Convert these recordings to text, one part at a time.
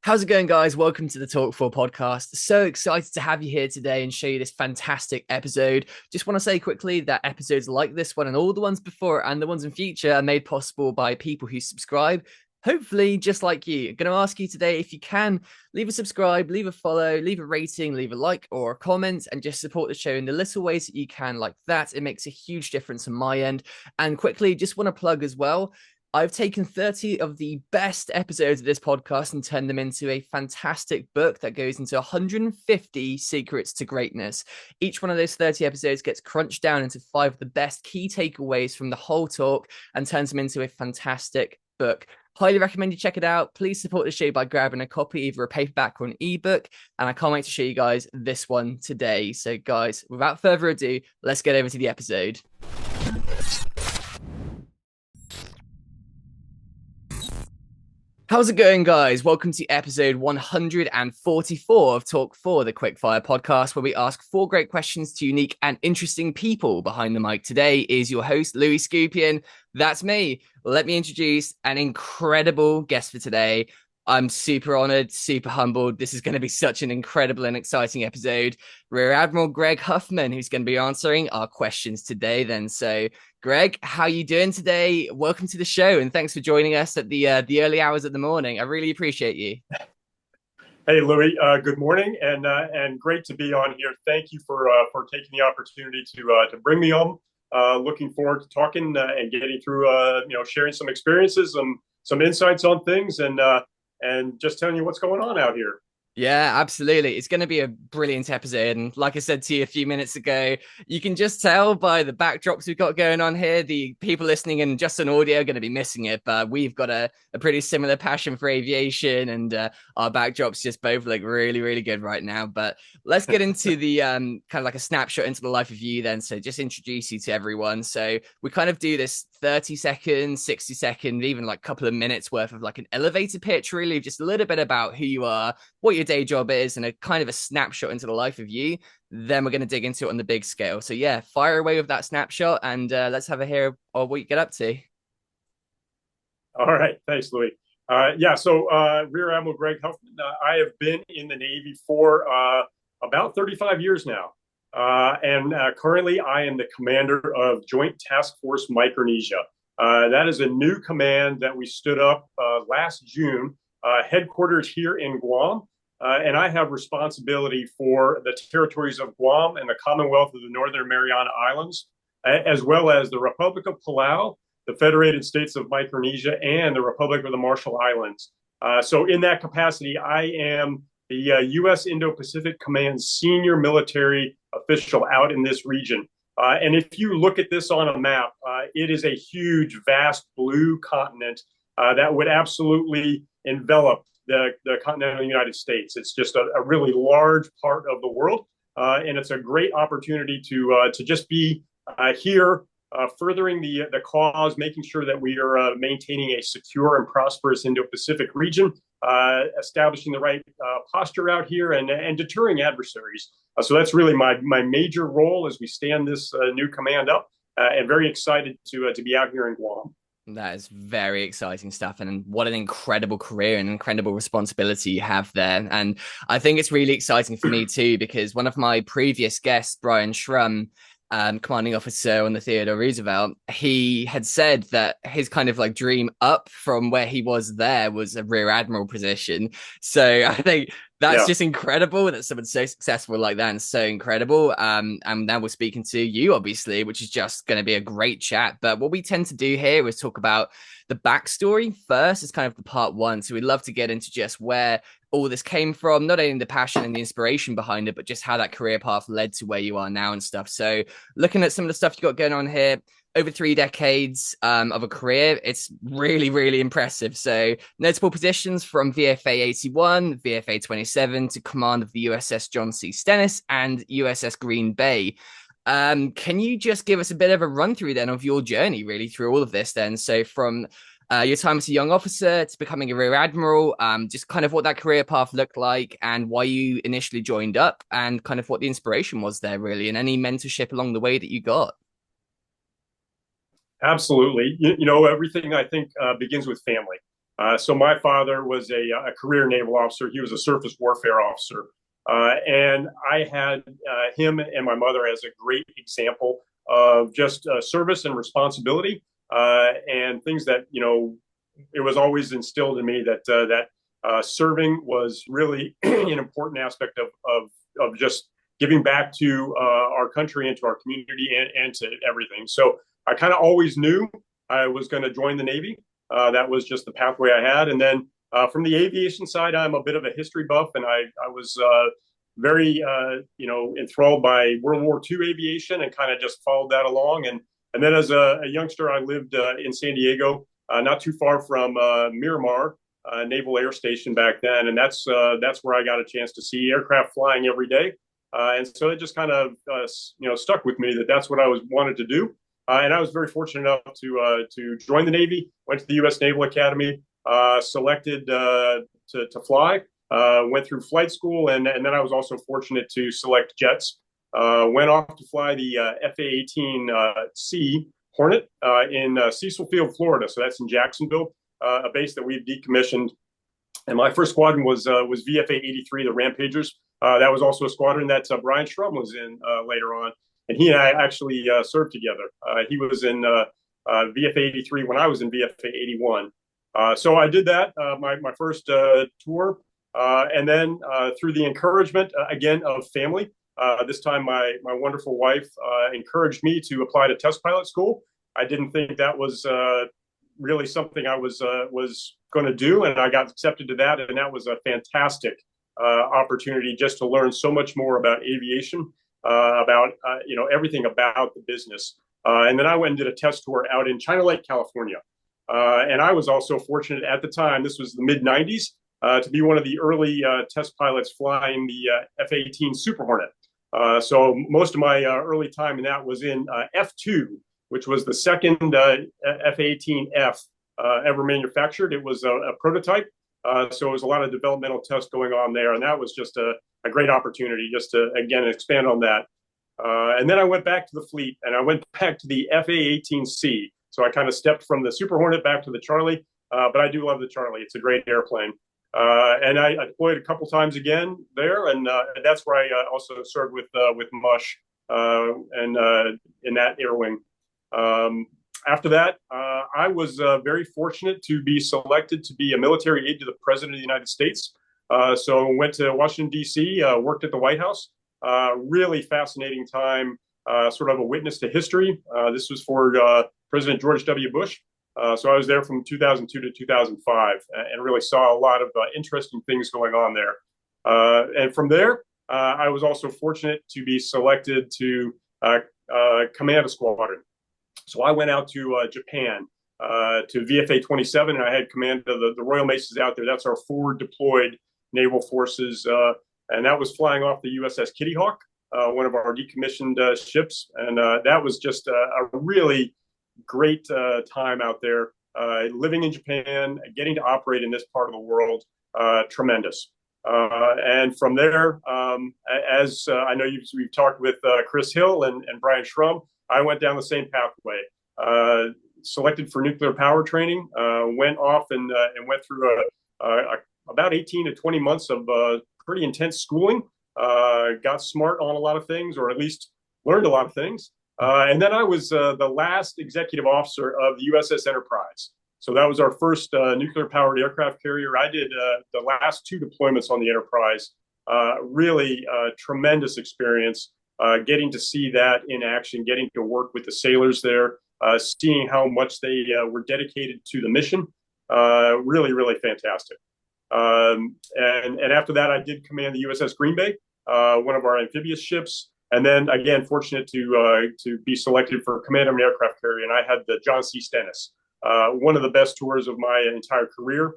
How's it going, guys? Welcome to the Talk4 Podcast. So excited to have you here today and show you this fantastic episode. Just want to say quickly that episodes like this one and all the ones before and the ones in future are made possible by people who subscribe. Hopefully, just like you. I'm going to ask you today if you can leave a subscribe, leave a follow, leave a rating, leave a like or a comment, and just support the show in the little ways that you can, like that. It makes a huge difference on my end. And quickly, just want to plug as well. I've taken 30 of the best episodes of this podcast and turned them into a fantastic book that goes into 150 secrets to greatness. Each one of those 30 episodes gets crunched down into 5 of the best key takeaways from the whole talk and turns them into a fantastic book. Highly recommend you check it out. Please support the show by grabbing a copy, either a paperback or an ebook. And I can't wait to show you guys this one today. So guys, without further ado, let's get over to the episode. How's it going, guys? Welcome to episode 144 of Talk4, the Quickfire podcast, where we ask 4 great questions to unique and interesting people. Behind the mic today is your host, Louis Skupien. That's me. Let me introduce an incredible guest for today. I'm super honored, super humbled. This is going to be such an incredible and exciting episode. Rear Admiral Greg Huffman, who's going to be answering our questions today then. So, Greg, how are you doing today? Welcome to the show, and thanks for joining us at the early hours of the morning. I really appreciate you. Hey, Louis. Good morning, and great to be on here. Thank you for taking the opportunity to bring me on. Looking forward to talking and getting through sharing some experiences, some insights on things, and just telling you what's going on out here. Yeah, absolutely. It's going to be a brilliant episode. And like I said to you a few minutes ago, you can just tell by the backdrops we've got going on here. The people listening in just on audio are going to be missing it, but we've got a pretty similar passion for aviation, and our backdrops just both look really, really good right now. But let's get into the kind of like a snapshot into the life of you then. So just introduce you to everyone. So we kind of do this 30 seconds, 60 seconds, even like a couple of minutes worth of like an elevator pitch, really, just a little bit about who you are, what your day job is, and a kind of a snapshot into the life of you. Then we're going to dig into it on the big scale. So yeah, fire away with that snapshot, and let's have a hear of what you get up to. All right, thanks, Louis. So Rear Admiral Greg Huffman. I have been in the Navy for about 35 years now, and currently I am the commander of Joint Task Force Micronesia. That is a new command that we stood up last June, headquartered here in Guam. And I have responsibility for the territories of Guam and the Commonwealth of the Northern Mariana Islands, as well as the Republic of Palau, the Federated States of Micronesia, and the Republic of the Marshall Islands. So in that capacity, I am the U.S. Indo-Pacific Command's senior military official out in this region. And if you look at this on a map, it is a huge, vast blue continent that would absolutely envelop the continental United States. It's just a really large part of the world, and it's a great opportunity to just be here, furthering the cause, making sure that we are maintaining a secure and prosperous Indo-Pacific region, establishing the right posture out here, and deterring adversaries. So that's really my major role as we stand this new command up, and very excited to be out here in Guam. That is very exciting stuff. And what an incredible career and incredible responsibility you have there. And I think it's really exciting for me too, because one of my previous guests, Brian Schrum, commanding officer on the Theodore Roosevelt, he had said that his kind of like dream up from where he was there was a rear admiral position. So I think that's just incredible that someone's so successful like that, and so incredible. And now we're speaking to you, obviously, which is just going to be a great chat. But what we tend to do here is talk about the backstory first. It's kind of the part one. So we'd love to get into just where all this came from, not only the passion and the inspiration behind it, but just how that career path led to where you are now and stuff. So looking at some of the stuff you got going on here, over 3 decades of a career, it's really, really impressive. So notable positions from VFA 81, VFA 27 to command of the USS John C. Stennis and USS Green Bay. Can you just give us a bit of a run through then of your journey really through all of this then? So from your time as a young officer to becoming a rear admiral, just kind of what that career path looked like and why you initially joined up, and kind of what the inspiration was there really, and any mentorship along the way that you got. Absolutely. Everything I think begins with family. So my father was a career naval officer. He was a surface warfare officer. And I had him and my mother as a great example of just service and responsibility, and things that, it was always instilled in me that serving was really an important aspect of just giving back to our country and to our community and to everything. So I kind of always knew I was going to join the Navy. That was just the pathway I had. And then from the aviation side, I'm a bit of a history buff, and I was very enthralled by World War II aviation and kind of just followed that along. And then as a youngster, I lived in San Diego, not too far from Miramar Naval Air Station back then, and that's where I got a chance to see aircraft flying every day. And so it just kind of stuck with me that that's what I wanted to do. And I was very fortunate enough to join the Navy. Went to the U.S. Naval Academy, selected to fly. Went through flight school, and then I was also fortunate to select jets. Went off to fly the FA-18C Hornet in Cecil Field, Florida. So that's in Jacksonville, a base that we've decommissioned. And my first squadron was VFA-83, the Rampagers. That was also a squadron that Brian Shrum was in later on. And he and I actually served together. He was in VFA-83 when I was in VFA-81. So I did that, my first tour. And then through the encouragement, again, of family, this time my wonderful wife encouraged me to apply to test pilot school. I didn't think that was really something I was going to do, and I got accepted to that, and that was a fantastic opportunity just to learn so much more about aviation, about everything about the business. And then I went and did a test tour out in China Lake, California. And I was also fortunate at the time, this was the mid-90s, to be one of the early test pilots flying the F-18 Super Hornet. So most of my early time in that was in F2, which was the second F-18F ever manufactured. It was a prototype. So it was a lot of developmental tests going on there. And that was just a great opportunity just to, again, expand on that. And then I went back to the fleet, and I went back to the FA-18C. So I kind of stepped from the Super Hornet back to the Charlie. But I do love the Charlie. It's a great airplane. And I deployed a couple times again there, and that's where I also served with Mush and in that air wing. After that, I was very fortunate to be selected to be a military aide to the President of the United States. So went to Washington, D.C., worked at the White House. Really fascinating time, sort of a witness to history. This was for President George W. Bush. So I was there from 2002 to 2005 and really saw a lot of interesting things going on there. And from there, I was also fortunate to be selected to command a squadron. So I went out to Japan, to VFA 27, and I had command of the Royal Maces out there. That's our forward deployed naval forces. And that was flying off the USS Kitty Hawk, one of our decommissioned ships. And that was just a really great time out there, living in Japan, getting to operate in this part of the world. Tremendous. And from there, as I know we've talked with Chris Hill and Brian Shrum, I went down the same pathway. Selected for nuclear power training, went off and went through about 18 to 20 months of pretty intense schooling. Got smart on a lot of things, or at least learned a lot of things. And then I was the last executive officer of the USS Enterprise. So that was our first nuclear-powered aircraft carrier. I did the last two deployments on the Enterprise. Really tremendous experience, getting to see that in action, getting to work with the sailors there, seeing how much they were dedicated to the mission. Really, really fantastic. And after that, I did command the USS Green Bay, one of our amphibious ships. And then again, fortunate to be selected for command of an aircraft carrier, and I had the John C. Stennis, one of the best tours of my entire career.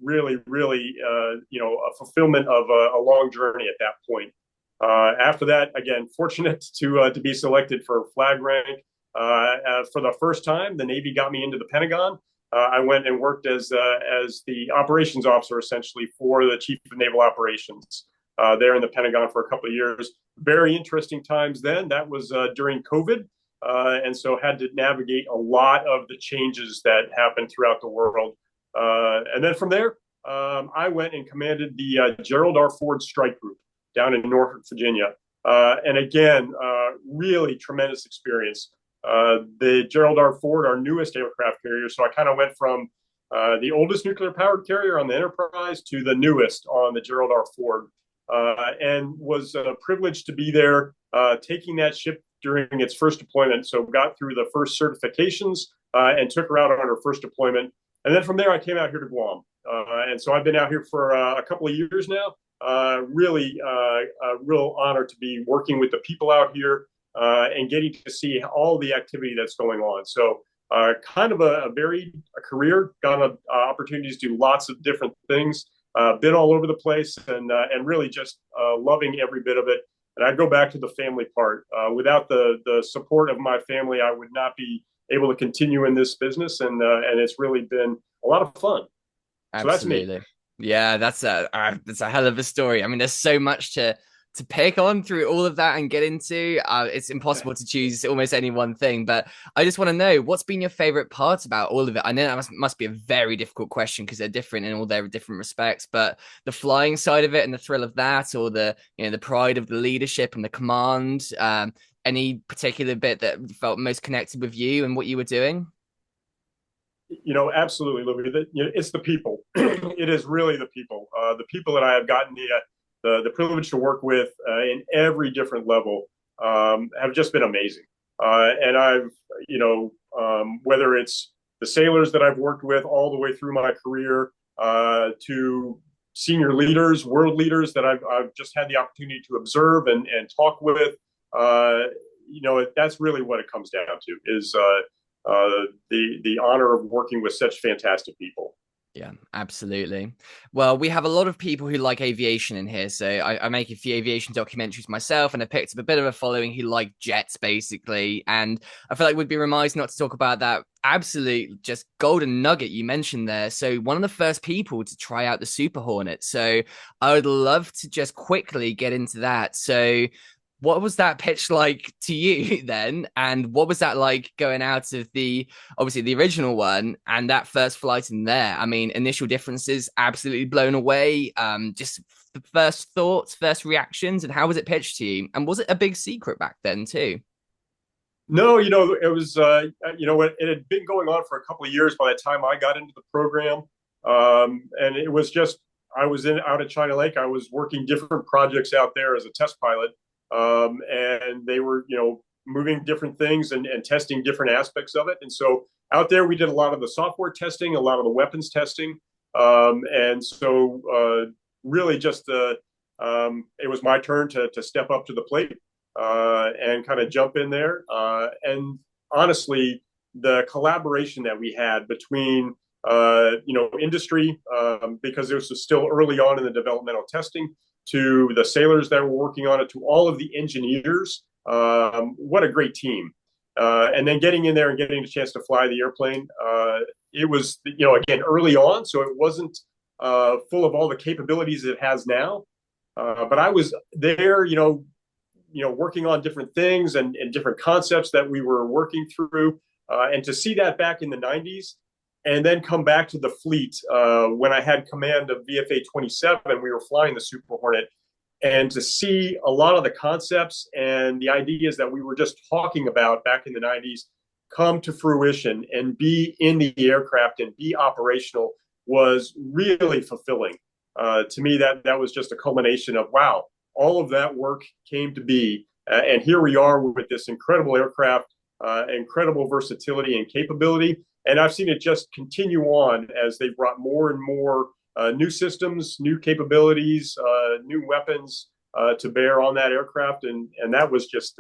Really, really, a fulfillment of a long journey at that point. After that, again, fortunate to be selected for flag rank. For the first time, the Navy got me into the Pentagon. I went and worked as the operations officer, essentially, for the Chief of Naval Operations there in the Pentagon for a couple of years. Very interesting times then. That was during COVID, and so had to navigate a lot of the changes that happened throughout the world. And then from there, I went and commanded the Gerald R. Ford Strike Group down in Norfolk, Virginia. And again, really tremendous experience. The Gerald R. Ford, our newest aircraft carrier. So I kind of went from the oldest nuclear powered carrier on the Enterprise to the newest on the Gerald R. Ford, and was privileged to be there taking that ship during its first deployment. So got through the first certifications and took her out on her first deployment. And then from there, I came out here to Guam. And so I've been out here for a couple of years now. Really a real honor to be working with the people out here and getting to see all the activity that's going on. So kind of a varied career, got opportunities to do lots of different things, been all over the place, and really just loving every bit of it. And I'd go back to the family part. Without the support of my family, I would not be able to continue in this business, and it's really been a lot of fun. So that's me. Absolutely. Yeah, that's a hell of a story. I mean, there's so much to pick on through all of that and get into. It's impossible to choose almost any one thing, but I just want to know, what's been your favorite part about all of it? I know that must be a very difficult question because they're different in all their different respects, but the flying side of it and the thrill of that, or the, you know, the pride of the leadership and the command, any particular bit that felt most connected with you and what you were doing? Absolutely, Louis. It's the people. It is really the people. The people that I have gotten the privilege to work with in every different level have just been amazing. And I've, whether it's the sailors that I've worked with all the way through my career to senior leaders, world leaders that I've just had the opportunity to observe and talk with, that's really what it comes down to is the honor of working with such fantastic people. Yeah, absolutely. Well, we have a lot of people who like aviation in here. So I make a few aviation documentaries myself, and I picked up a bit of a following who like jets, basically. And I feel like we'd be remiss not to talk about that absolute just golden nugget you mentioned there. So one of the first people to try out the Super Hornet. So I would love to just quickly get into that. So what was that pitch like to you then? And what was that like going out of obviously the original one and that first flight in there? I mean, initial differences, absolutely blown away. Just the first thoughts, first reactions, and how was it pitched to you? And was it a big secret back then too? No, it was, it had been going on for a couple of years by the time I got into the program. And it was just, I was out at China Lake. I was working different projects out there as a test pilot. And they were, moving different things and testing different aspects of it. And so out there, we did a lot of the software testing, a lot of the weapons testing. And so really just it was my turn to step up to the plate and kind of jump in there. And honestly, the collaboration that we had between, industry, because this was still early on in the developmental testing, to the sailors that were working on it, to all of the engineers. What a great team. And then getting in there and getting a chance to fly the airplane. It was, again, early on, so it wasn't full of all the capabilities it has now. But I was there, working on different things and different concepts that we were working through. And to see that back in the 90s, and then come back to the fleet when I had command of VFA 27, we were flying the Super Hornet, and to see a lot of the concepts and the ideas that we were just talking about back in the 90s come to fruition and be in the aircraft and be operational was really fulfilling. To me, that was just a culmination of, wow, all of that work came to be. And here we are with this incredible aircraft, incredible versatility and capability. And I've seen it just continue on as they've brought more and more new systems, new capabilities, new weapons to bear on that aircraft. And that was just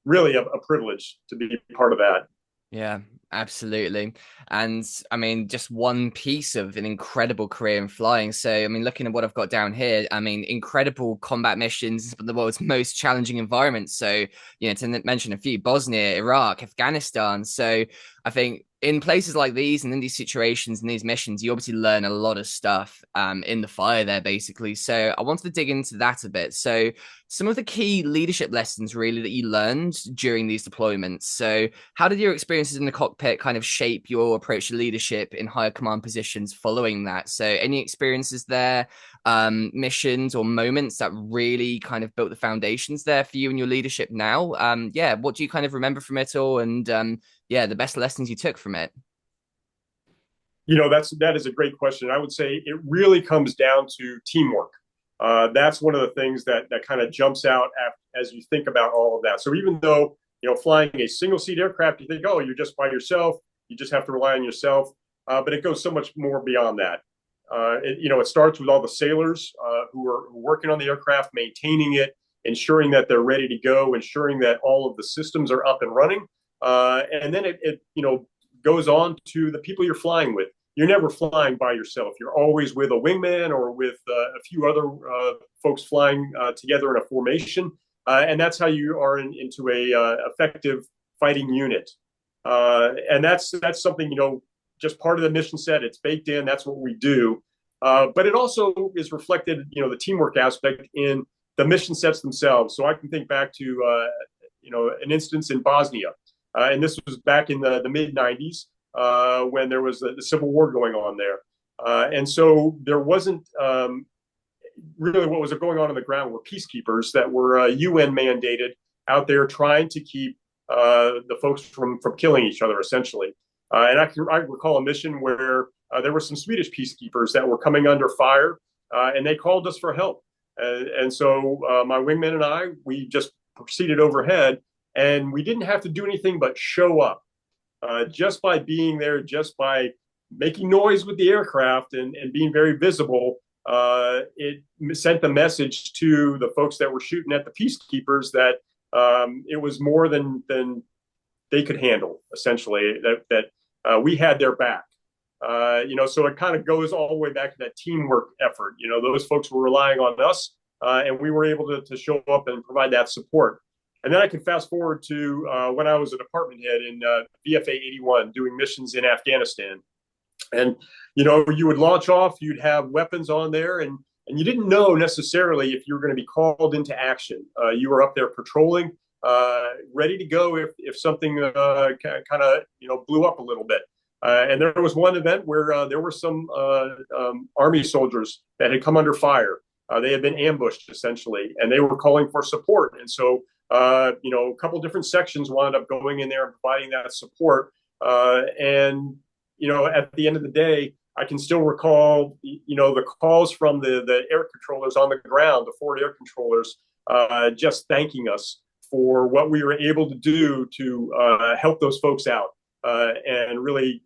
really a privilege to be part of that. Yeah, absolutely. And I mean, just one piece of an incredible career in flying. So, I mean, looking at what I've got down here, I mean, incredible combat missions, but the world's most challenging environments. So, to mention a few: Bosnia, Iraq, Afghanistan. So, I think in places like these and in these situations and these missions, you obviously learn a lot of stuff in the fire there, basically. So I wanted to dig into that a bit. So some of the key leadership lessons really that you learned during these deployments. So how did your experiences in the cockpit kind of shape your approach to leadership in higher command positions following that? So any experiences there, missions or moments that really kind of built the foundations there for you and your leadership now? Yeah, what do you kind of remember from it all? And yeah, the best lessons you took from it? That is a great question. I would say it really comes down to teamwork. That's one of the things that kind of jumps out as you think about all of that. So even though flying a single seat aircraft, you think, oh, you're just by yourself, you just have to rely on yourself, but it goes so much more beyond that. It starts with all the sailors who are working on the aircraft, maintaining it, ensuring that they're ready to go, ensuring that all of the systems are up and running, and then it goes on to the people you're flying with. You're never flying by yourself. You're always with a wingman or with a few other folks flying together in a formation, and that's how you are into a effective fighting unit. And that's something just part of the mission set. It's baked in. That's what we do. But it also is reflected, the teamwork aspect in the mission sets themselves. So I can think back to an instance in Bosnia, and this was back in the mid '90s. When there was the civil war going on there. And so there wasn't really what was going on the ground were peacekeepers that were UN mandated out there trying to keep the folks from killing each other, essentially. And I recall a mission where there were some Swedish peacekeepers that were coming under fire, and they called us for help. And so my wingman and I, we just proceeded overhead, and we didn't have to do anything but show up. Just by being there, just by making noise with the aircraft and being very visible, it sent the message to the folks that were shooting at the peacekeepers that it was more than they could handle, essentially, that we had their back. So it kind of goes all the way back to that teamwork effort. Those folks were relying on us, and we were able to show up and provide that support. And then I can fast forward to when I was a department head in VFA 81 doing missions in Afghanistan. And, you would launch off, you'd have weapons on there, and you didn't know necessarily if you were going to be called into action. You were up there patrolling, ready to go if something kind of, blew up a little bit. And there was one event where there were some Army soldiers that had come under fire. They had been ambushed, essentially, and they were calling for support. And so a couple different sections wound up going in there and providing that support. And at the end of the day, I can still recall, the calls from the air controllers on the ground, the forward air controllers, just thanking us for what we were able to do to help those folks out and really,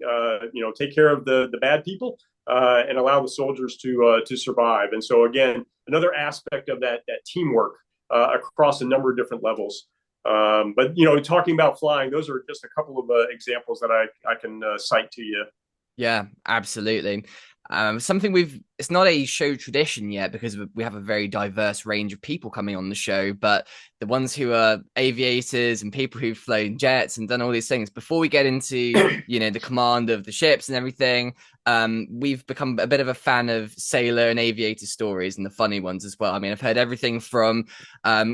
take care of the bad people and allow the soldiers to survive. And so, again, another aspect of that teamwork across a number of different levels. But talking about flying, those are just a couple of examples that I can cite to you. Yeah, absolutely. Something it's not a show tradition yet because we have a very diverse range of people coming on the show, but the ones who are aviators and people who've flown jets and done all these things, before we get into, the command of the ships and everything, we've become a bit of a fan of sailor and aviator stories and the funny ones as well. I mean, I've heard everything from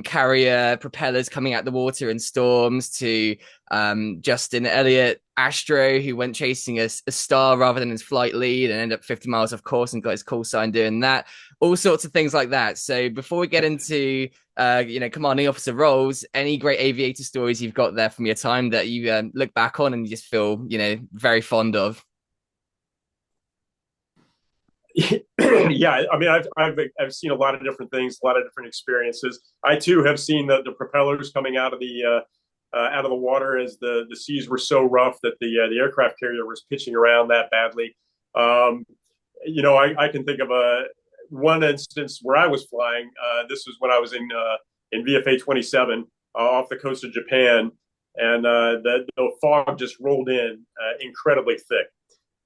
carrier propellers coming out the water in storms to Justin Elliott Astro, who went chasing a star rather than his flight lead and ended up 50 miles off course and got his call sign doing that. All sorts of things like that. So before we get into commanding officer roles, any great aviator stories you've got there from your time that you look back on and you just feel very fond of? Yeah, I mean, I've seen a lot of different things, a lot of different experiences. I too have seen the propellers coming out of the water as the seas were so rough that the aircraft carrier was pitching around that badly. I can think of one instance where I was flying. This was when I was in VFA 27 off the coast of Japan, and the fog just rolled in incredibly thick,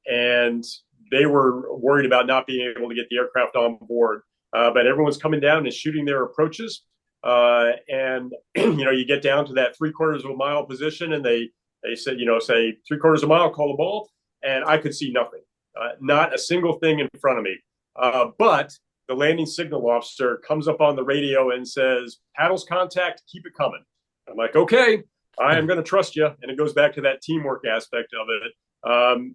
and they were worried about not being able to get the aircraft on board. But everyone's coming down and shooting their approaches. And you get down to that 3/4 of a mile position, and they They said, say 3/4 of a mile, call the ball, and I could see nothing, not a single thing in front of me. But the landing signal officer comes up on the radio and says, paddles contact, keep it coming. I'm like, okay, I am going to trust you. And it goes back to that teamwork aspect of it.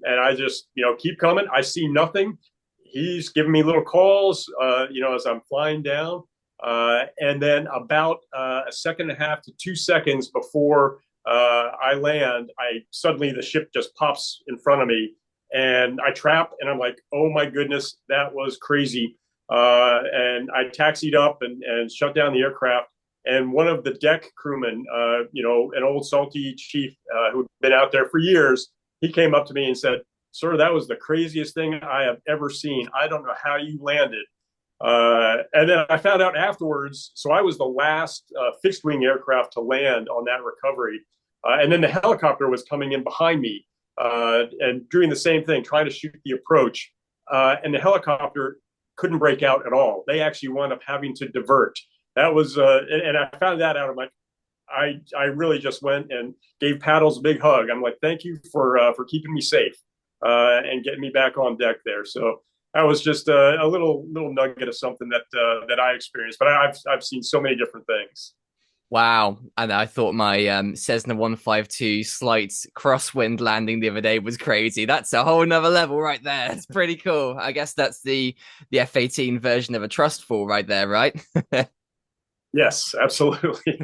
And I just, keep coming. I see nothing. He's giving me little calls, as I'm flying down. And then about a second and a half to 2 seconds before I land, suddenly the ship just pops in front of me and I trap, and I'm like, oh my goodness, that was crazy. And I taxied up and shut down the aircraft. And one of the deck crewmen, an old salty chief who'd been out there for years, he came up to me and said, sir, that was the craziest thing I have ever seen. I don't know how you landed. And then I found out afterwards, so I was the last fixed wing aircraft to land on that recovery. And then the helicopter was coming in behind me and doing the same thing, trying to shoot the approach. And the helicopter couldn't break out at all. They actually wound up having to divert. That was, and I found that out. I'm like, I really just went and gave Paddles a big hug. I'm like, thank you for keeping me safe and getting me back on deck there. So that was just a little nugget of something that I experienced. But I've seen so many different things. Wow. And I thought my Cessna 152 slight crosswind landing the other day was crazy. That's a whole nother level right there. It's pretty cool. I guess that's the F-18 version of a trust fall right there, right? Yes, absolutely.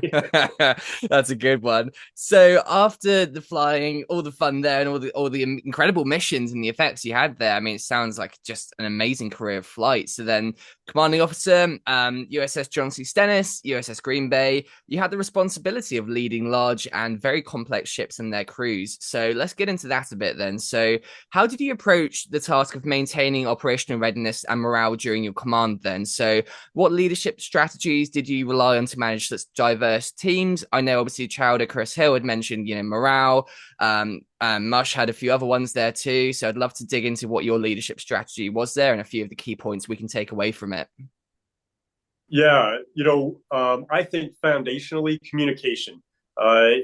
That's a good one. So after the flying, all the fun there and all the incredible missions and the effects you had there, I mean, it sounds like just an amazing career of flight. So then commanding officer, USS John C. Stennis, USS Green Bay, you had the responsibility of leading large and very complex ships and their crews. So let's get into that a bit then. So how did you approach the task of maintaining operational readiness and morale during your command then? So what leadership strategies did you rely on to manage such diverse teams? I know obviously Chowder, Chris Hill had mentioned, morale. Mush had a few other ones there too. So I'd love to dig into what your leadership strategy was there and a few of the key points we can take away from it. Yeah, I think foundationally communication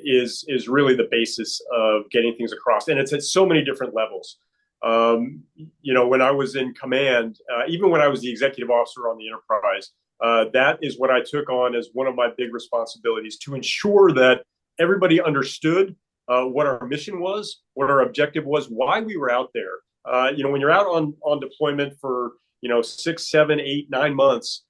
is really the basis of getting things across, and it's at so many different levels. When I was in command, even when I was the executive officer on the Enterprise, that is what I took on as one of my big responsibilities, to ensure that everybody understood what our mission was, what our objective was, why we were out there. When you're out on deployment for 6, 7, 8, 9 months,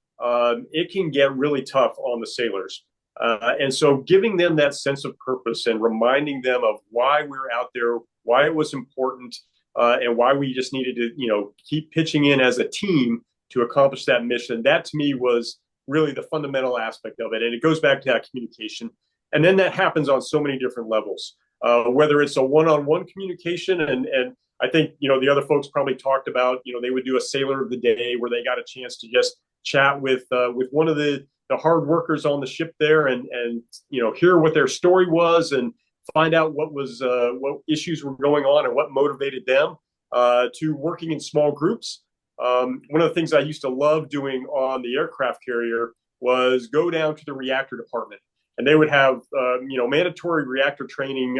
it can get really tough on the sailors. And so giving them that sense of purpose and reminding them of why we were out there, why it was important, and why we just needed to keep pitching in as a team to accomplish that mission. That to me was really the fundamental aspect of it. And it goes back to that communication. And then that happens on so many different levels, whether it's a one-on-one communication. And I think, the other folks probably talked about, they would do a sailor of the day where they got a chance to just chat with one of the hard workers on the ship there and hear what their story was and find out what issues were going on and what motivated them, to working in small groups. One of the things I used to love doing on the aircraft carrier was go down to the reactor department, and they would have mandatory reactor training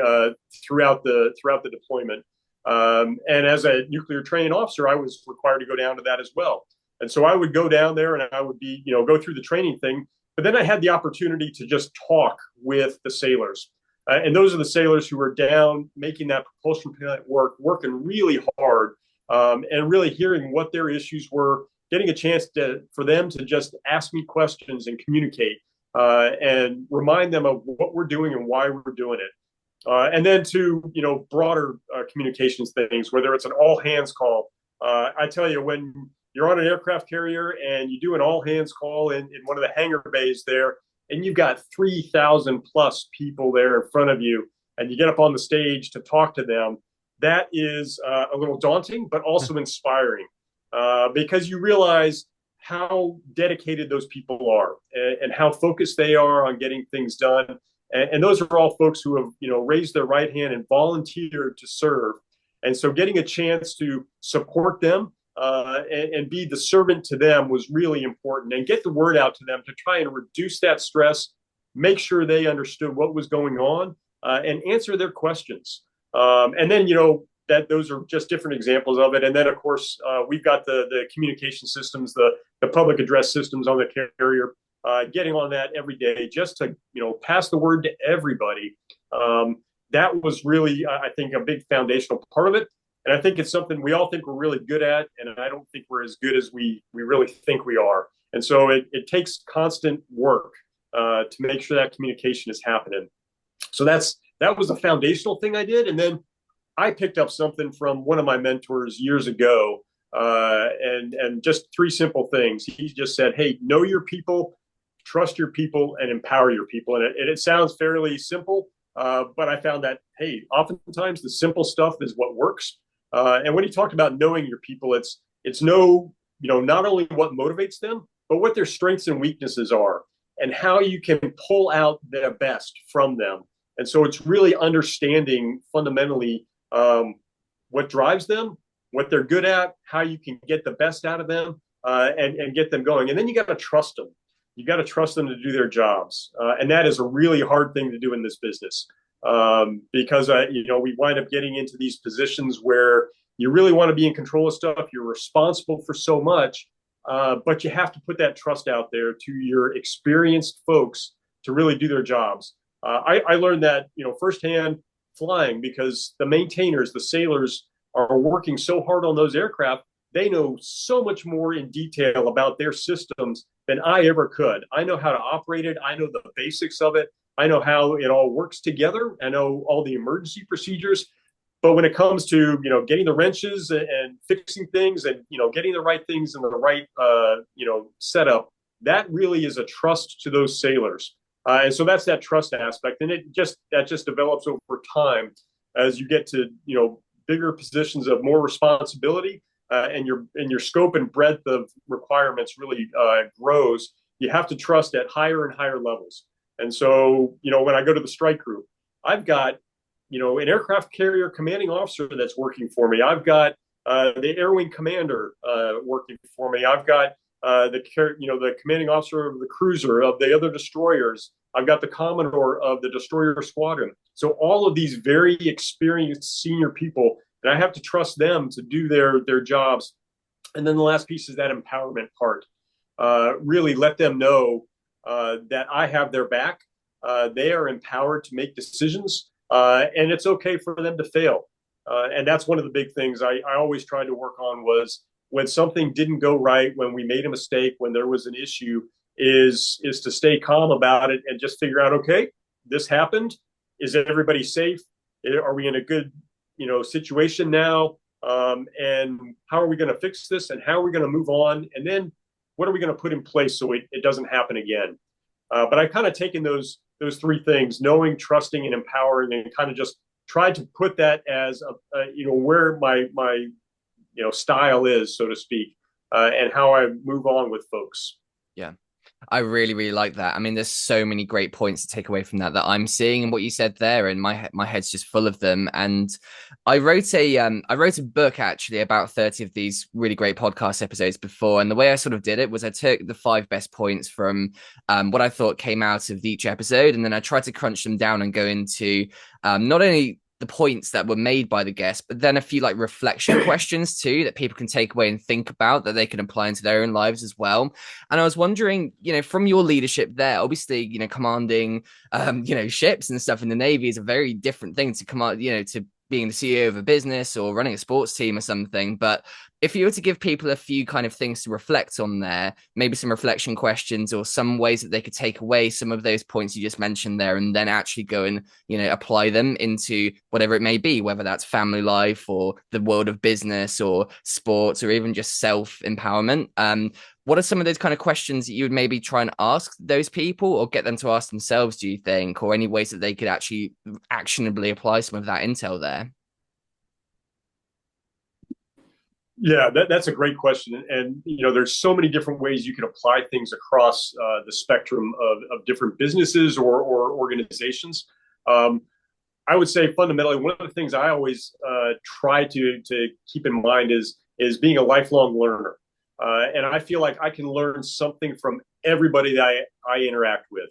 throughout the deployment. And as a nuclear training officer, I was required to go down to that as well. And so I would go down there and I would be go through the training thing, but then I had the opportunity to just talk with the sailors. And those are the sailors who were down making that propulsion plant working really hard. And really hearing what their issues were, getting a chance for them to just ask me questions and communicate and remind them of what we're doing and why we're doing it. And then to, broader communications things, whether it's an all hands call. I tell you, when you're on an aircraft carrier and you do an all hands call in one of the hangar bays there, and you've got 3,000 plus people there in front of you, and you get up on the stage to talk to them, that is a little daunting, but also inspiring, because you realize how dedicated those people are and how focused they are on getting things done. And those are all folks who have, raised their right hand and volunteered to serve. And so getting a chance to support them and be the servant to them was really important, and get the word out to them to try and reduce that stress, make sure they understood what was going on, and answer their questions. And then, that those are just different examples of it. And then, of course, we've got the communication systems, the public address systems on the carrier, getting on that every day just to, pass the word to everybody. That was really, I think, a big foundational part of it. And I think it's something we all think we're really good at, and I don't think we're as good as we really think we are. And so it takes constant work to make sure that communication is happening. So that was a foundational thing I did. And then I picked up something from one of my mentors years ago, and just three simple things. He just said, hey, know your people, trust your people, and empower your people. And it sounds fairly simple, but I found that, hey, oftentimes the simple stuff is what works. And when he talked about knowing your people, it's not only what motivates them, but what their strengths and weaknesses are and how you can pull out the best from them. And so it's really understanding fundamentally what drives them, what they're good at, how you can get the best out of them, and get them going. And then you got to trust them. You got to trust them to do their jobs. And that is a really hard thing to do in this business, because, we wind up getting into these positions where you really want to be in control of stuff. You're responsible for so much, but you have to put that trust out there to your experienced folks to really do their jobs. I learned that, firsthand flying, because the maintainers, the sailors, are working so hard on those aircraft. They know so much more in detail about their systems than I ever could. I know how to operate it. I know the basics of it. I know how it all works together. I know all the emergency procedures. But when it comes to, getting the wrenches and fixing things and, getting the right things in the right, setup, that really is a trust to those sailors. And so that's that trust aspect. And that just develops over time as you get to, bigger positions of more responsibility, and your scope and breadth of requirements really grows. You have to trust at higher and higher levels. And so, when I go to the strike group, I've got, an aircraft carrier commanding officer that's working for me. I've got the air wing commander working for me. I've got the commanding officer of the cruiser, of the other destroyers. I've got the commodore of the destroyer squadron. So all of these very experienced senior people, and I have to trust them to do their jobs. And then the last piece is that empowerment part. Really let them know that I have their back. They are empowered to make decisions, and it's okay for them to fail. And that's one of the big things I always tried to work on was when something didn't go right, when we made a mistake, when there was an issue, is to stay calm about it and just figure out, okay, this happened. Is everybody safe? Are we in a good, situation now? And how are we going to fix this? And how are we going to move on? And then what are we going to put in place so it doesn't happen again? But I kind of taken those three things, knowing, trusting, and empowering, and kind of just tried to put that as where my style is, so to speak, and how I move on with folks. Yeah. I really, really like that. I mean, there's so many great points to take away from that I'm seeing, and what you said there, and my head's just full of them. And I wrote a book actually about 30 of these really great podcast episodes before. And the way I sort of did it was I took the 5 best points from what I thought came out of each episode, and then I tried to crunch them down and go into not only the points that were made by the guests, but then a few like reflection questions too that people can take away and think about that they can apply into their own lives as well. And I was wondering, from your leadership there, obviously, commanding, ships and stuff in the Navy is a very different thing to command, to being the CEO of a business or running a sports team or something. But if you were to give people a few kind of things to reflect on there, maybe some reflection questions or some ways that they could take away some of those points you just mentioned there and then actually go and, apply them into whatever it may be, whether that's family life or the world of business or sports or even just self-empowerment. What are some of those kind of questions that you would maybe try and ask those people or get them to ask themselves, do you think, or any ways that they could actually actionably apply some of that intel there? Yeah, that's a great question. And, there's so many different ways you can apply things across the spectrum of different businesses or organizations. I would say fundamentally, one of the things I always try to keep in mind is being a lifelong learner. And I feel like I can learn something from everybody that I interact with.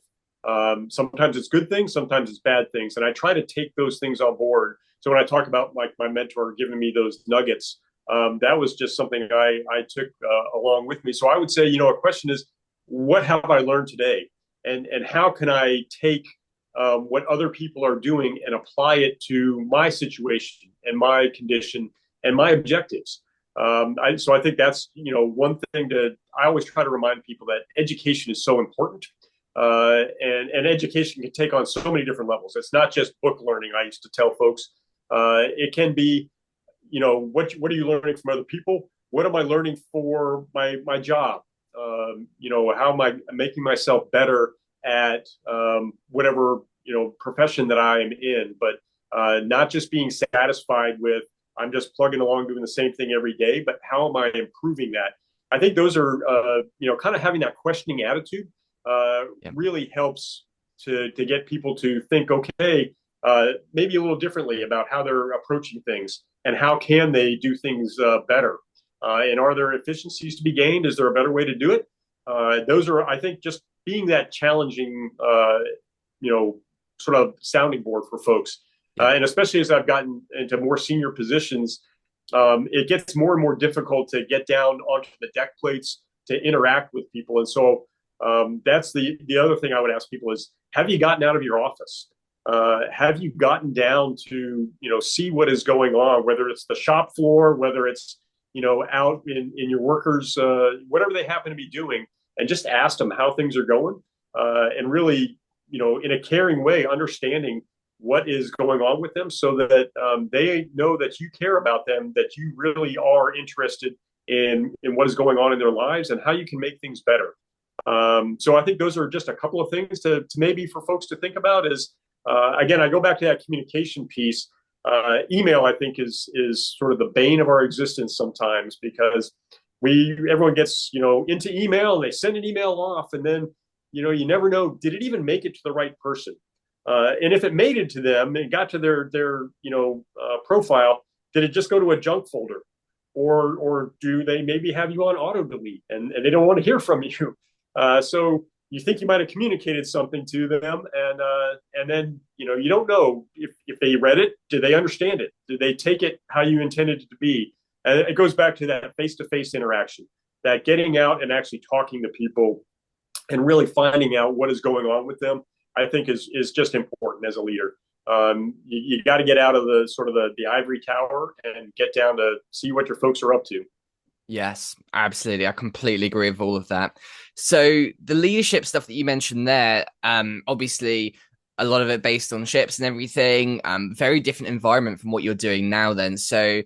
Sometimes it's good things, sometimes it's bad things, and I try to take those things on board. So when I talk about like my mentor giving me those nuggets, that was just something I took along with me. So I would say, a question is, what have I learned today, and how can I take what other people are doing and apply it to my situation and my condition and my objectives. So I think that's, one thing that I always try to remind people, that education is so important. And education can take on so many different levels. It's not just book learning. I used to tell folks, it can be, what are you learning from other people? What am I learning for my job? How am I making myself better at whatever profession that I am in? But not just being satisfied with, I'm just plugging along doing the same thing every day, but how am I improving that? I think those are kind of having that questioning attitude really helps to get people to think, okay, maybe a little differently about how they're approaching things and how can they do things better. And are there efficiencies to be gained? Is there a better way to do it? Those are, I think, just being that challenging, sort of sounding board for folks. And especially as I've gotten into more senior positions, it gets more and more difficult to get down onto the deck plates to interact with people. And so that's the other thing I would ask people is, have you gotten out of your office? Have you gotten down to, see what is going on, whether it's the shop floor, whether it's, out in your workers, whatever they happen to be doing, and just ask them how things are going, and really, in a caring way, understanding what is going on with them, so that they know that you care about them, that you really are interested in what is going on in their lives and how you can make things better. So I think those are just a couple of things to maybe for folks to think about is, again, I go back to that communication piece. Email, I think, is sort of the bane of our existence sometimes, because everyone gets, into email and they send an email off, and then, you never know, did it even make it to the right person? And if it made it to them and got to their profile, did it just go to a junk folder, or do they maybe have you on auto delete and they don't want to hear from you? So you think you might have communicated something to them, and then you don't know if they read it. Did they understand it? Did they take it how you intended it to be? And it goes back to that face-to-face interaction, that getting out and actually talking to people and really finding out what is going on with them, I think is just important as a leader. You got to get out of the sort of the ivory tower and get down to see what your folks are up to. Yes, absolutely. I completely agree with all of that. So the leadership stuff that you mentioned there, obviously a lot of it based on ships and everything, very different environment from what you're doing now then. So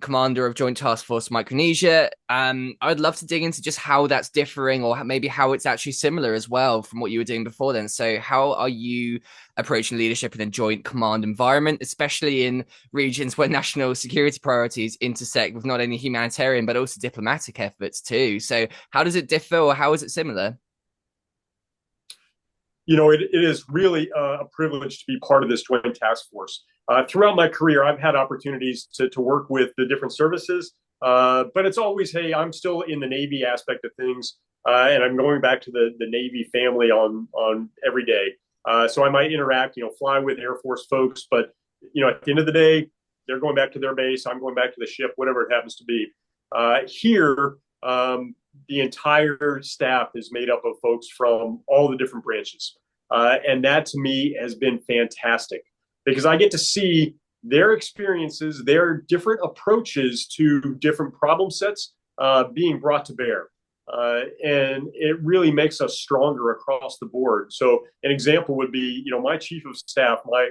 commander of Joint Task Force Micronesia, I'd love to dig into just how that's differing, or maybe how it's actually similar as well from what you were doing before then. So how are you approaching leadership in a joint command environment, especially in regions where national security priorities intersect with not only humanitarian but also diplomatic efforts too? So how does it differ, or how is it similar? It is really a privilege to be part of this joint task force. Throughout my career, I've had opportunities to work with the different services, but it's always, hey, I'm still in the Navy aspect of things, and I'm going back to the Navy family on every day. So I might interact, fly with Air Force folks, but at the end of the day, they're going back to their base. I'm going back to the ship, whatever it happens to be. Here, the entire staff is made up of folks from all the different branches. And that to me has been fantastic, because I get to see their experiences, their different approaches to different problem sets being brought to bear. And it really makes us stronger across the board. So an example would be, my chief of staff, my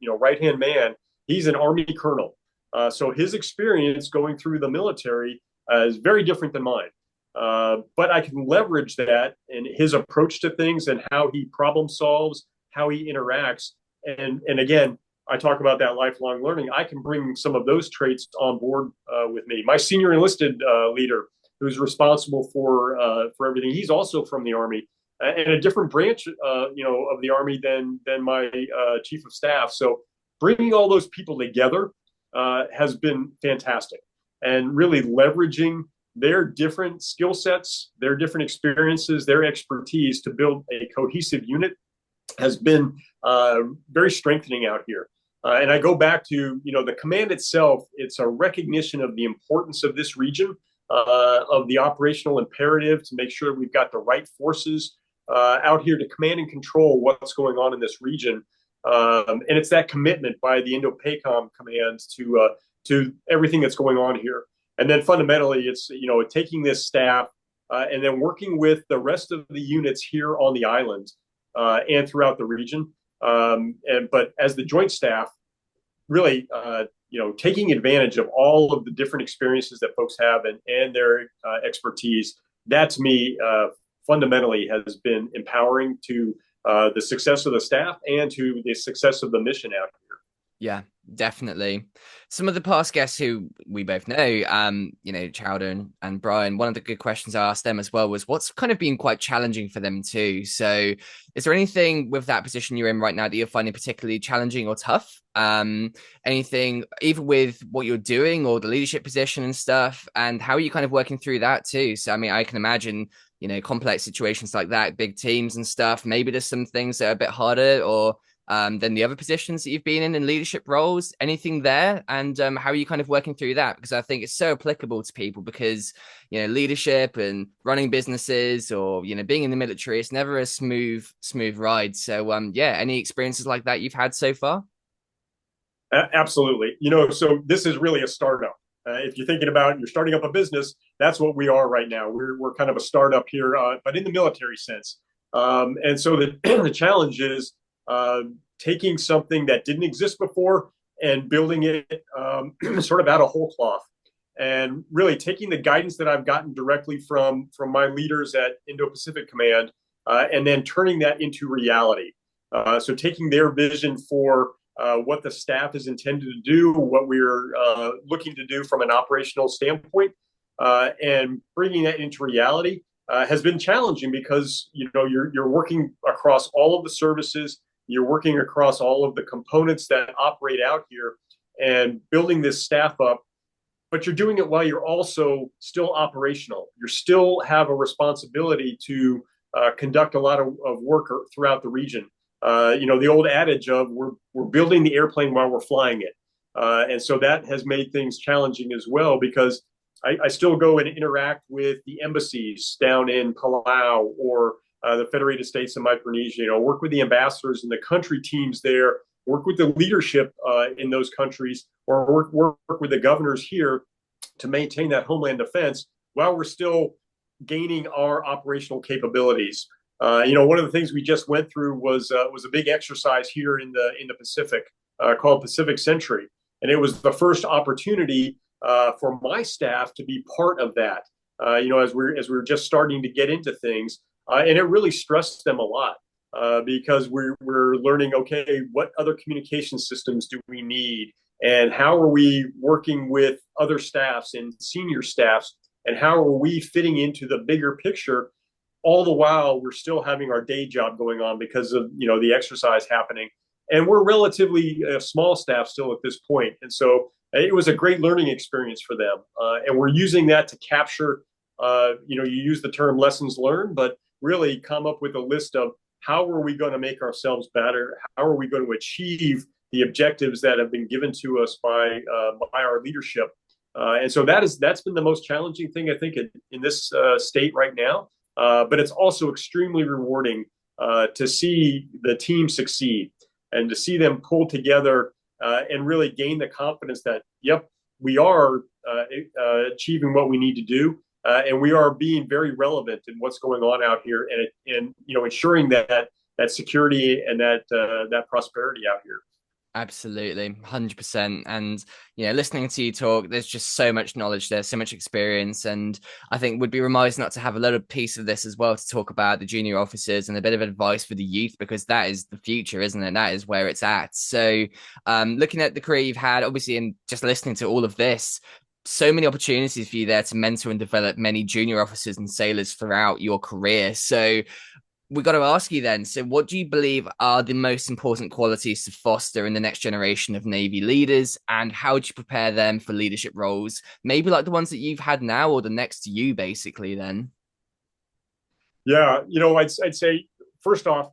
right-hand man, he's an Army colonel. So his experience going through the military is very different than mine. But I can leverage that and his approach to things and how he problem solves, how he interacts. And again, I talk about that lifelong learning. I can bring some of those traits on board with me. My senior enlisted leader, who's responsible for everything, he's also from the Army and a different branch, of the Army than my chief of staff. So bringing all those people together has been fantastic, and really leveraging their different skill sets, their different experiences, their expertise to build a cohesive unit has been very strengthening out here. And I go back to, the command itself. It's a recognition of the importance of this region, of the operational imperative to make sure we've got the right forces out here to command and control what's going on in this region. And it's that commitment by the Indo-PACOM commands to everything that's going on here. And then fundamentally, it's, taking this staff and then working with the rest of the units here on the island and throughout the region. But as the joint staff, really, taking advantage of all of the different experiences that folks have and their expertise, that to me fundamentally has been empowering to the success of the staff and to the success of the mission out here. Yeah, definitely. Some of the past guests who we both know, Chowder and Brian, one of the good questions I asked them as well was what's kind of been quite challenging for them too. So is there anything with that position you're in right now that you're finding particularly challenging or tough? Anything either with what you're doing or the leadership position and stuff, and how are you kind of working through that too? So, I mean, I can imagine, complex situations like that, big teams and stuff. Maybe there's some things that are a bit harder or than the other positions that you've been in leadership roles. Anything there? And how are you kind of working through that? Because I think it's so applicable to people because, leadership and running businesses or, being in the military, it's never a smooth ride. So, any experiences like that you've had so far? Absolutely. So this is really a startup. If you're thinking about you're starting up a business, that's what we are right now. We're kind of a startup here, but in the military sense. And so the challenge is taking something that didn't exist before and building it sort of out of whole cloth, and really taking the guidance that I've gotten directly from my leaders at Indo-Pacific Command, and then turning that into reality. So taking their vision for what the staff is intended to do, what we're looking to do from an operational standpoint, and bringing that into reality has been challenging because you're working across all of the services. You're working across all of the components that operate out here and building this staff up, but you're doing it while you're also still operational. You still have a responsibility to conduct a lot of work throughout the region. The old adage of we're building the airplane while we're flying it. And so that has made things challenging as well because I still go and interact with the embassies down in Palau or the Federated States of Micronesia, work with the ambassadors and the country teams there, work with the leadership in those countries, or work with the governors here to maintain that homeland defense while we're still gaining our operational capabilities. One of the things we just went through was a big exercise here in the Pacific called Pacific Century, and it was the first opportunity for my staff to be part of that. As we're just starting to get into things. And it really stressed them a lot because we're learning, okay, what other communication systems do we need? And how are we working with other staffs and senior staffs? And how are we fitting into the bigger picture? All the while, we're still having our day job going on because of, the exercise happening. And we're relatively small staff still at this point. And so it was a great learning experience for them. And we're using that to capture, you use the term lessons learned, but really come up with a list of how are we going to make ourselves better? How are we going to achieve the objectives that have been given to us by our leadership? And so that's been the most challenging thing, I think, in this state right now. But it's also extremely rewarding to see the team succeed and to see them pull together and really gain the confidence that, yep, we are achieving what we need to do. And we are being very relevant in what's going on out here, and ensuring that security and that prosperity out here. Absolutely, 100%. And listening to you talk, there's just so much knowledge there, so much experience, and I think would be remiss not to have a little piece of this as well to talk about the junior officers and a bit of advice for the youth, because that is the future, isn't it? That is where it's at. So, looking at the career you've had, obviously, and just listening to all of this, so many opportunities for you there to mentor and develop many junior officers and sailors throughout your career. So we got to ask you then, so what do you believe are the most important qualities to foster in the next generation of Navy leaders, and how would you prepare them for leadership roles, maybe like the ones that you've had now or the next to you, basically then? Yeah, I'd say, first off,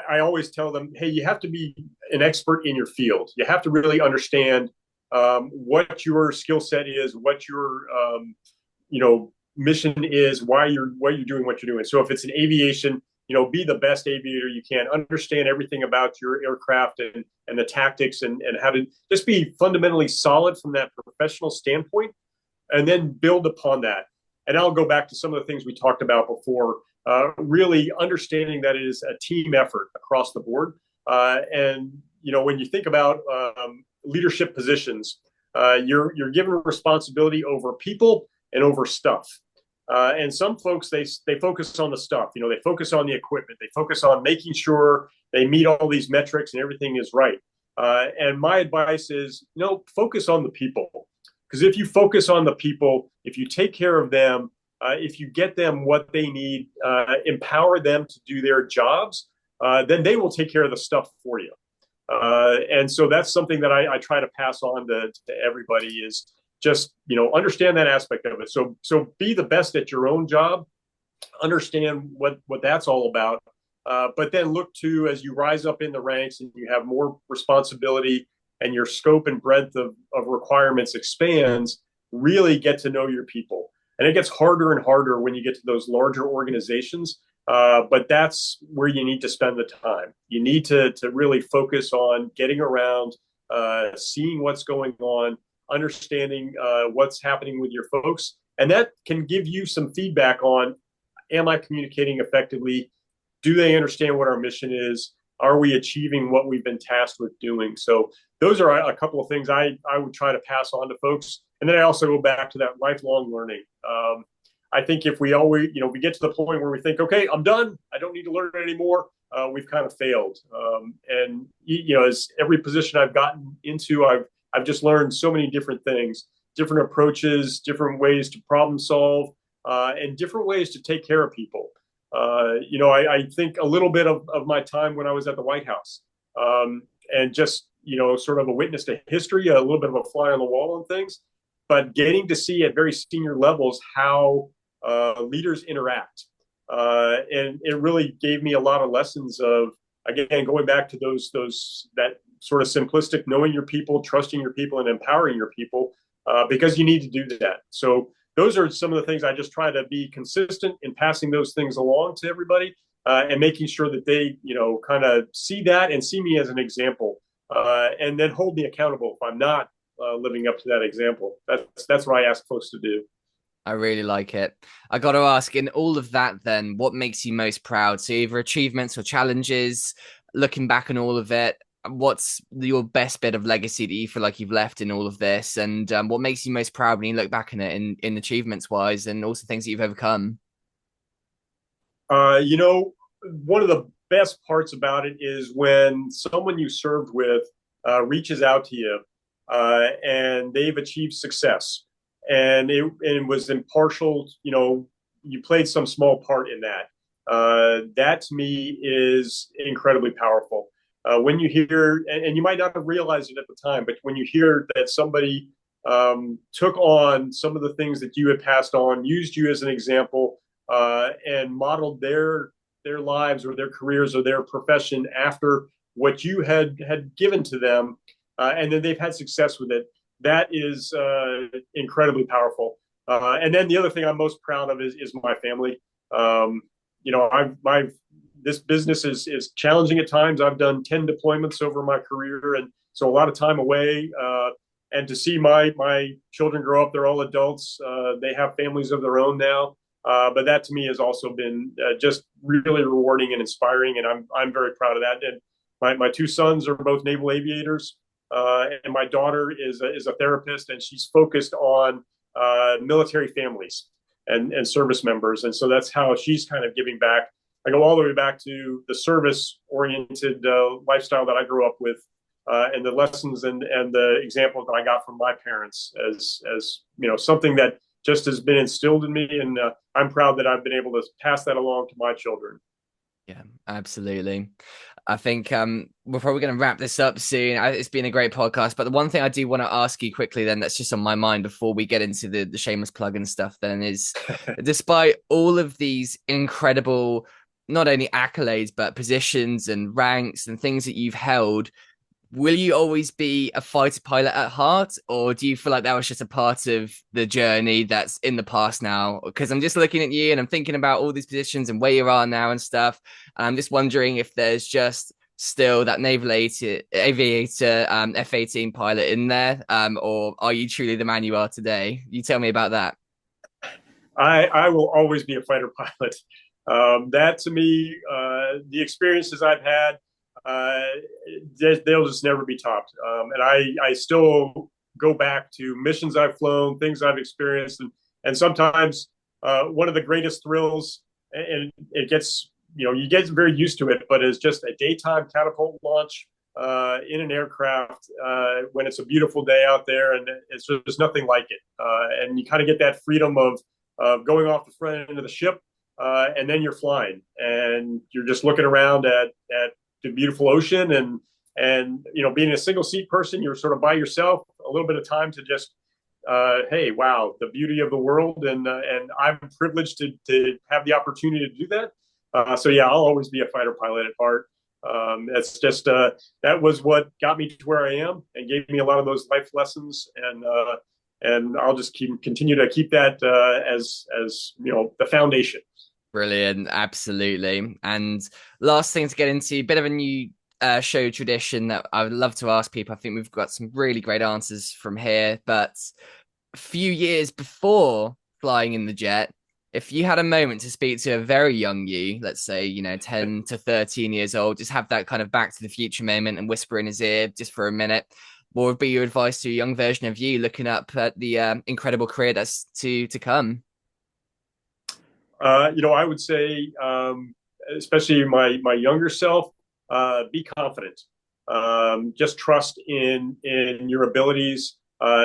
I always tell them, hey, you have to be an expert in your field. You have to really understand what your skill set is, what your mission is, why you're doing what you're doing. So if it's an aviation, be the best aviator you can. Understand everything about your aircraft and the tactics and how to just be fundamentally solid from that professional standpoint, and then build upon that. And I'll go back to some of the things we talked about before. Really understanding that it is a team effort across the board. And when you think about leadership positions, you're given responsibility over people and over stuff. And some folks, they focus on the stuff. They focus on the equipment. They focus on making sure they meet all these metrics and everything is right. And my advice is, focus on the people. Because if you focus on the people, if you take care of them, if you get them what they need, empower them to do their jobs, then they will take care of the stuff for you. And so that's something that I try to pass on to everybody is just, understand that aspect of it. So be the best at your own job, understand what that's all about. But then look to, as you rise up in the ranks and you have more responsibility and your scope and breadth of requirements expands, really get to know your people. And it gets harder and harder when you get to those larger organizations. But that's where you need to spend the time. You need to really focus on getting around, seeing what's going on, understanding what's happening with your folks. And that can give you some feedback on, am I communicating effectively? Do they understand what our mission is? Are we achieving what we've been tasked with doing? So those are a couple of things I would try to pass on to folks. And then I also go back to that lifelong learning. I think if we always, we get to the point where we think, okay, I'm done, I don't need to learn anymore, we've kind of failed. And as every position I've gotten into, I've just learned so many different things, different approaches, different ways to problem solve, and different ways to take care of people. I think a little bit of my time when I was at the White House, and just, sort of a witness to history, a little bit of a fly on the wall on things, but getting to see at very senior levels how leaders interact. And it really gave me a lot of lessons of, again, going back to that sort of simplistic, knowing your people, trusting your people, and empowering your people, because you need to do that. So those are some of the things I just try to be consistent in passing those things along to everybody, and making sure that they, kind of see that and see me as an example, and then hold me accountable if I'm not living up to that example. That's what I ask folks to do. I really like it. I got to ask, in all of that, then, what makes you most proud? So either achievements or challenges, looking back on all of it, what's your best bit of legacy that you feel like you've left in all of this? And what makes you most proud when you look back on it in achievements wise and also things that you've overcome? One of the best parts about it is when someone you served with reaches out to you, and they've achieved success, and it was impartial. You played some small part in that. That to me is incredibly powerful. When you hear, and you might not have realized it at the time, but when you hear that somebody took on some of the things that you had passed on, used you as an example, and modeled their lives or their careers or their profession after what you had given to them, and then they've had success with it, that is incredibly powerful. And then the other thing I'm most proud of is my family. This business is challenging at times. I've done 10 deployments over my career, and so a lot of time away. And to see my children grow up, they're all adults. They have families of their own now. But that to me has also been just really rewarding and inspiring, and I'm very proud of that. And my two sons are both naval aviators, and my daughter is a therapist, and she's focused on military families and service members, and so that's how she's kind of giving back. I go all the way back to the service-oriented lifestyle that I grew up with, and the lessons and the examples that I got from my parents as something that just has been instilled in me, and I'm proud that I've been able to pass that along to my children. Yeah, absolutely. I think we're probably going to wrap this up soon. It's been a great podcast, but the one thing I do want to ask you quickly then that's just on my mind before we get into the shameless plug and stuff then is, despite all of these incredible not only accolades, but positions and ranks and things that you've held, will you always be a fighter pilot at heart, or do you feel like that was just a part of the journey that's in the past now? Because I'm just looking at you and I'm thinking about all these positions and where you are now and stuff. And I'm just wondering if there's just still that aviator F-18 pilot in there, or are you truly the man you are today? You tell me about that. I will always be a fighter pilot. That to me, the experiences I've had, they'll just never be topped. And I still go back to missions I've flown, things I've experienced, and sometimes one of the greatest thrills, and it gets, you get very used to it, but it's just a daytime catapult launch in an aircraft when it's a beautiful day out there, and it's just nothing like it. And you kind of get that freedom of going off the front end of the ship, and then you're flying, and you're just looking around at the beautiful ocean, and being a single seat person, you're sort of by yourself, a little bit of time to just hey, wow, the beauty of the world, and I'm privileged to have the opportunity to do that. So yeah, I'll always be a fighter pilot at heart. That's just that was what got me to where I am and gave me a lot of those life lessons, and I'll just continue to keep that as the foundation. Brilliant, absolutely. And last thing to get into, a bit of a new show tradition that I would love to ask people. I think we've got some really great answers from here, but a few years before flying in the jet, if you had a moment to speak to a very young you, let's say, 10 to 13 years old, just have that kind of back to the future moment and whisper in his ear just for a minute, what would be your advice to a young version of you looking up at the incredible career that's to come? I would say, especially my younger self, be confident. Just trust in your abilities.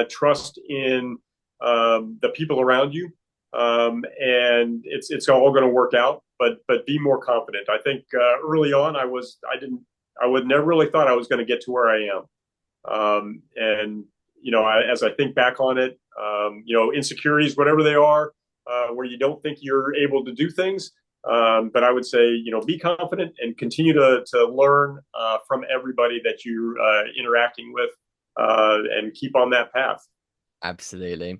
Trust in the people around you, and it's all going to work out. But be more confident. I think early on, I would never really thought I was going to get to where I am. And as I think back on it, insecurities, whatever they are, where you don't think you're able to do things. But I would say, be confident and continue to learn from everybody that you're interacting with, and keep on that path. Absolutely.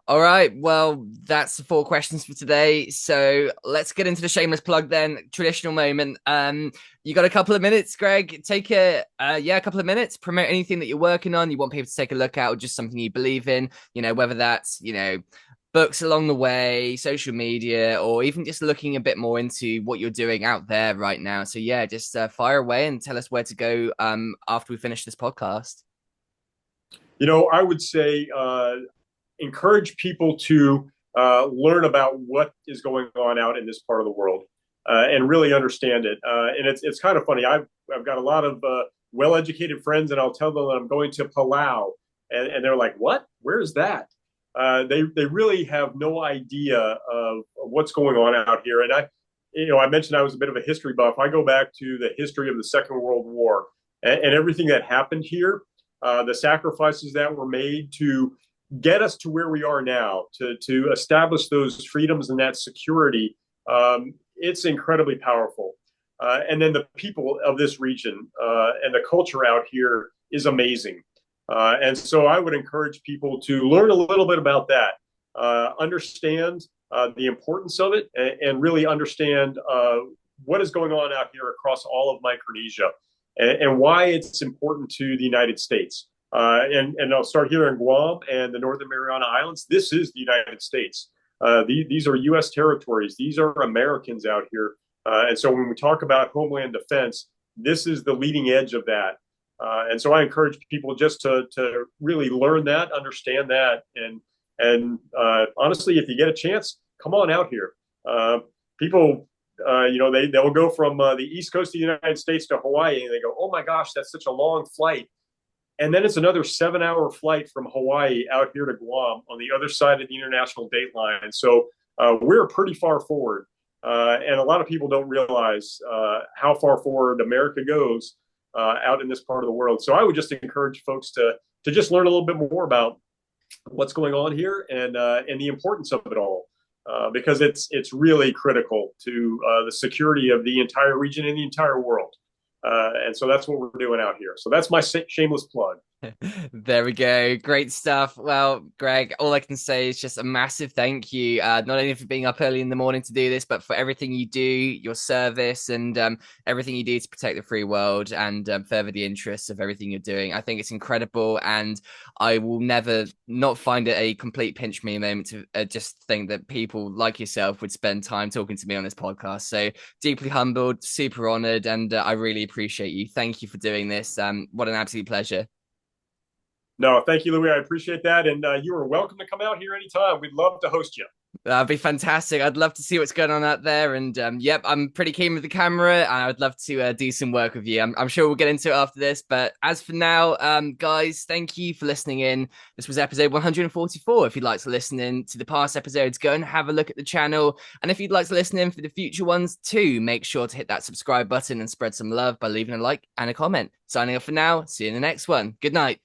All right. Well, that's the 4 questions for today. So let's get into the shameless plug then. Traditional moment. You got a couple of minutes, Greg. Take a couple of minutes. Promote anything that you're working on. You want people to take a look at, or just something you believe in. Whether that's books along the way, social media, or even just looking a bit more into what you're doing out there right now. So yeah, just fire away and tell us where to go after we finish this podcast. I would say encourage people to learn about what is going on out in this part of the world, and really understand it. And it's kind of funny. I've got a lot of well-educated friends, and I'll tell them that I'm going to Palau, and they're like, "What? Where is that?" They really have no idea of what's going on out here. And I mentioned I was a bit of a history buff. I go back to the history of the Second World War, and everything that happened here, the sacrifices that were made to get us to where we are now, to establish those freedoms and that security. It's incredibly powerful. And then the people of this region and the culture out here is amazing. And so I would encourage people to learn a little bit about that, understand the importance of it, and really understand what is going on out here across all of Micronesia, and why it's important to the United States. And I'll start here in Guam and the Northern Mariana Islands. This is the United States. These are U.S. territories. These are Americans out here. And so when we talk about Homeland Defense, this is the leading edge of that. And so I encourage people just to really learn that, understand that, and honestly, if you get a chance, come on out here. People, they'll go from the East Coast of the United States to Hawaii, and they go, "Oh my gosh, that's such a long flight." And then it's another 7-hour flight from Hawaii out here to Guam on the other side of the international date line. So we're pretty far forward. And a lot of people don't realize how far forward America goes out in this part of the world. So I would just encourage folks to just learn a little bit more about what's going on here, and the importance of it all. because it's really critical to the security of the entire region and the entire world. And so that's what we're doing out here. So that's my shameless plug. There we go. Great stuff. Well, Greg, all I can say is just a massive thank you, not only for being up early in the morning to do this, but for everything you do, your service, and everything you do to protect the free world and further the interests of everything you're doing. I think it's incredible, and I will never not find it a complete pinch me moment to just think that people like yourself would spend time talking to me on this podcast. So deeply humbled, super honored, and I really appreciate you. Thank you for doing this. What an absolute pleasure. No, thank you, Louis. I appreciate that. And you are welcome to come out here anytime. We'd love to host you. That'd be fantastic. I'd love to see what's going on out there. And yep, I'm pretty keen with the camera, and I would love to do some work with you. I'm sure we'll get into it after this. But as for now, guys, thank you for listening in. This was episode 144. If you'd like to listen in to the past episodes, go and have a look at the channel. And if you'd like to listen in for the future ones too, make sure to hit that subscribe button and spread some love by leaving a like and a comment. Signing off for now. See you in the next one. Good night.